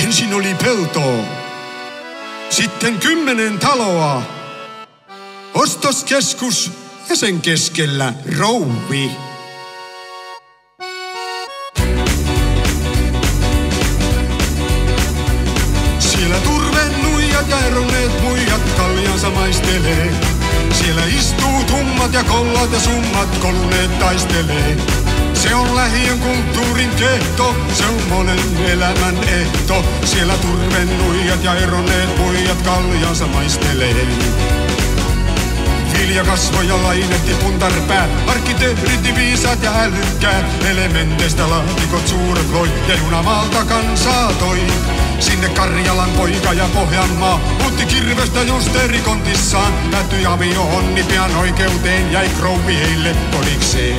Ensin oli peltoa, sitten 10 taloa, ostoskeskus ja sen keskellä rouvi. Siellä turvenuijat ja eronneet muijat kaljansa maistelee. Siellä istuu tummat ja kollat ja summat koluneet taistelee. Se on lähiön kulttuurin kehto, se on monen elämän ehto. Siellä turvenuijat ja eronneet muijat kaljansa maistelee. Viljakasvoja, lainehti, puntarpää, arkkitehdit, viisaat ja älykkäät. Elementeistä laatikot suuret loi ja junamaalta kansaa toi. Sinne Karjalan poika ja Pohjanmaa muutti kirvestä just erikontissaan. Päätyi avio-onni pian oikeuteen, jäi krouvi heille kodikseen.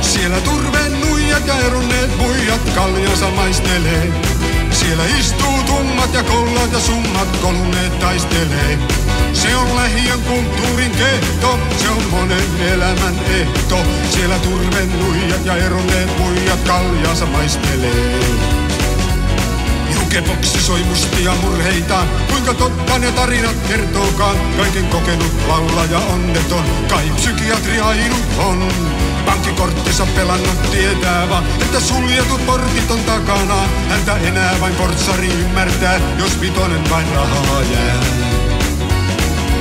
Siellä turvenuijat ja eronneet muijat kaljansa maistelee. Siellä istuu tummat ja kollat ja summat koluneet taistelee. Se on lähiön kulttuurin kehto, se on monen elämän ehto. Siellä turvenuijat ja eronneet muijat kaljansa maistelee. Jukeboksi soi mustia murheitaan, kuinka totta ne tarinat kertookaan. Kaiken kokenut laulaja onneton, kai psykiatri ainut on. Pankkikorttinsa pelannut tietää vaan, että suljetut portit on takana. Häntä enää vain portsari ymmärtää, jos vitonen vain rahaa jää.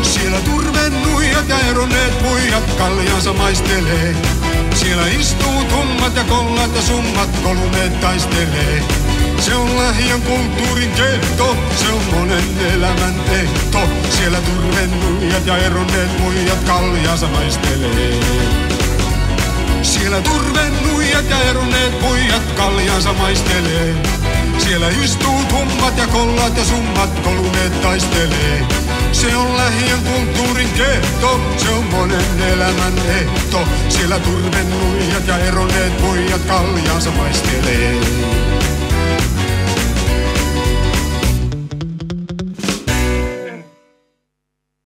Siellä turvenuijat ja eronneet muijat kaljansa maistelee. Siellä istuu tummat ja kollat ja summat koluneet taistelee. Se on lähiön kulttuurin kehto, se on monen elämän ehto. Siellä turvenuijat ja eronneet muijat kaljansa maistelee. Siellä turvenuijat ja eronneet muijat kaljansa maistelee. Siellä istuu tummat ja kollat ja summat koluneet taistelee. Se on lähiön kulttuurin kehto, se on monen elämän ehto. Siellä turvenuijat ja eronneet muijat kaljansa maistelee.